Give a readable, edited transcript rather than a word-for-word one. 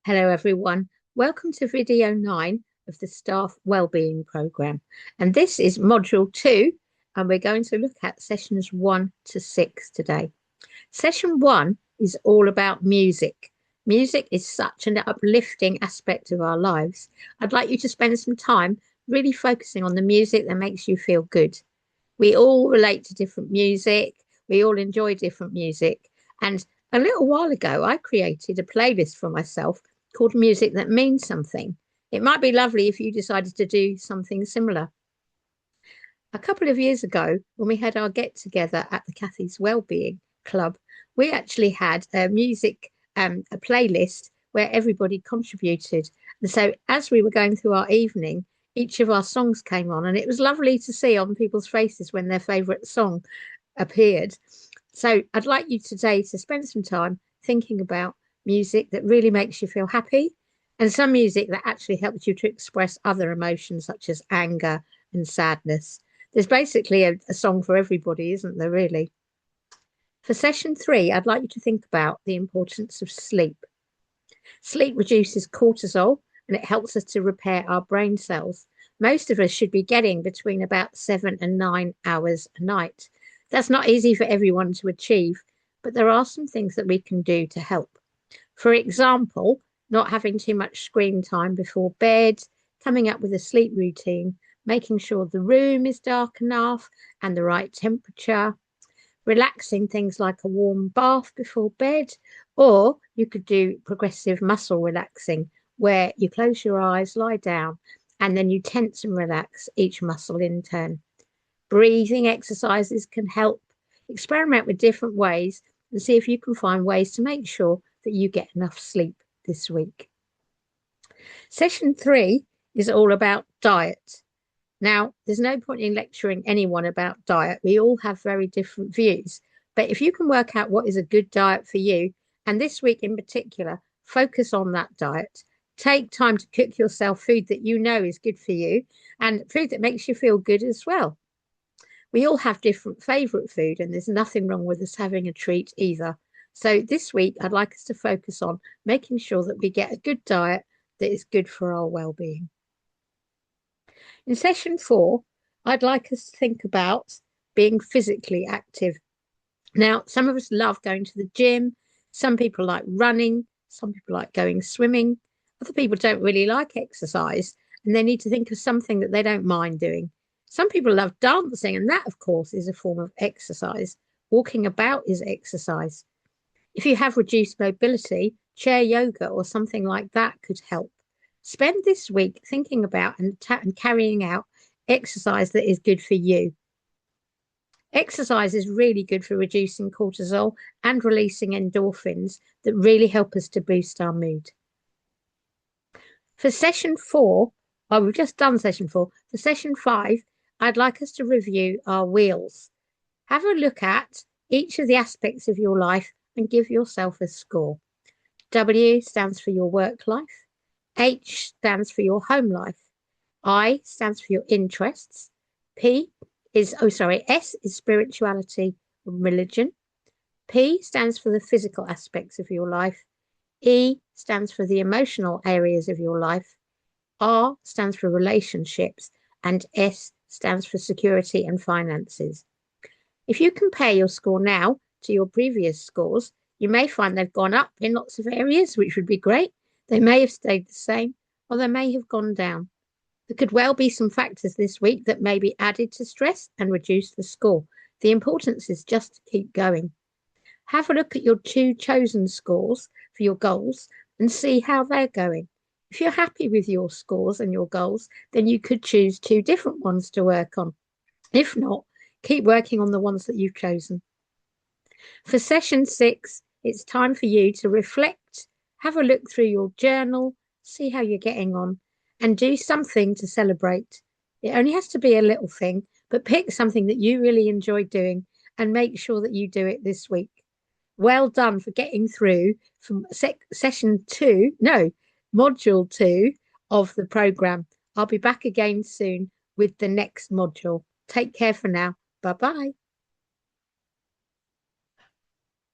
Hello everyone. Welcome to video 9 of the Staff Wellbeing Programme. And this is module 2, and we're going to look at sessions 1 to 6 today. Session 1 is all about music. Music is such an uplifting aspect of our lives. I'd like you to spend some time really focusing on the music that makes you feel good. We all relate to different music. We all enjoy different music. And a little while ago, I created a playlist for myself called Music That Means Something. It might be lovely if you decided to do something similar. A couple of years ago, when we had our get together at the Kathy's Wellbeing Club, we actually had a playlist where everybody contributed. And so as we were going through our evening, each of our songs came on, and it was lovely to see on people's faces when their favourite song appeared. So I'd like you today to spend some time thinking about music that really makes you feel happy, and some music that actually helps you to express other emotions such as anger and sadness. There's basically a song for everybody, isn't there, really? For session 3, I'd like you to think about the importance of sleep. Sleep reduces cortisol and it helps us to repair our brain cells. Most of us should be getting between about 7 and 9 hours a night. That's not easy for everyone to achieve, but there are some things that we can do to help. For example, not having too much screen time before bed, coming up with a sleep routine, making sure the room is dark enough and the right temperature, relaxing, things like a warm bath before bed, or you could do progressive muscle relaxing, where you close your eyes, lie down, and then you tense and relax each muscle in turn. Breathing exercises can help. Experiment with different ways and see if you can find ways to make sure that you get enough sleep this week. Session 3 is all about diet. Now, there's no point in lecturing anyone about diet. We all have very different views. But if you can work out what is a good diet for you, and this week in particular, focus on that diet. Take time to cook yourself food that you know is good for you and food that makes you feel good as well. We all have different favourite food, and there's nothing wrong with us having a treat either. So this week, I'd like us to focus on making sure that we get a good diet that is good for our well-being. In session 4, I'd like us to think about being physically active. Now, some of us love going to the gym. Some people like running. Some people like going swimming. Other people don't really like exercise, and they need to think of something that they don't mind doing. Some people love dancing, and that, of course, is a form of exercise. Walking about is exercise. If you have reduced mobility, chair yoga or something like that could help. Spend this week thinking about and carrying out exercise that is good for you. Exercise is really good for reducing cortisol and releasing endorphins that really help us to boost our mood. For session 4, we've just done session 4. For session 5, I'd like us to review our wheels. Have a look at each of the aspects of your life and give yourself a score. W stands for your work life. H stands for your home life. I stands for your interests. S is spirituality and religion. P stands for the physical aspects of your life. E stands for the emotional areas of your life. R stands for relationships. And S stands for security and finances. If you compare your score now to your previous scores, you may find they've gone up in lots of areas, which would be great. They may have stayed the same, or they may have gone down. There could well be some factors this week that may be added to stress and reduce the score. The importance is just to keep going. Have a look at your 2 chosen scores for your goals and see how they're going. If you're happy with your scores and your goals, then you could choose 2 different ones to work on. If not, keep working on the ones that you've chosen. For session 6, it's time for you to reflect, have a look through your journal, see how you're getting on, and do something to celebrate. It only has to be a little thing, but pick something that you really enjoy doing and make sure that you do it this week. Well done for getting through from module 2 of the programme. I'll be back again soon with the next module. Take care for now. Bye-bye.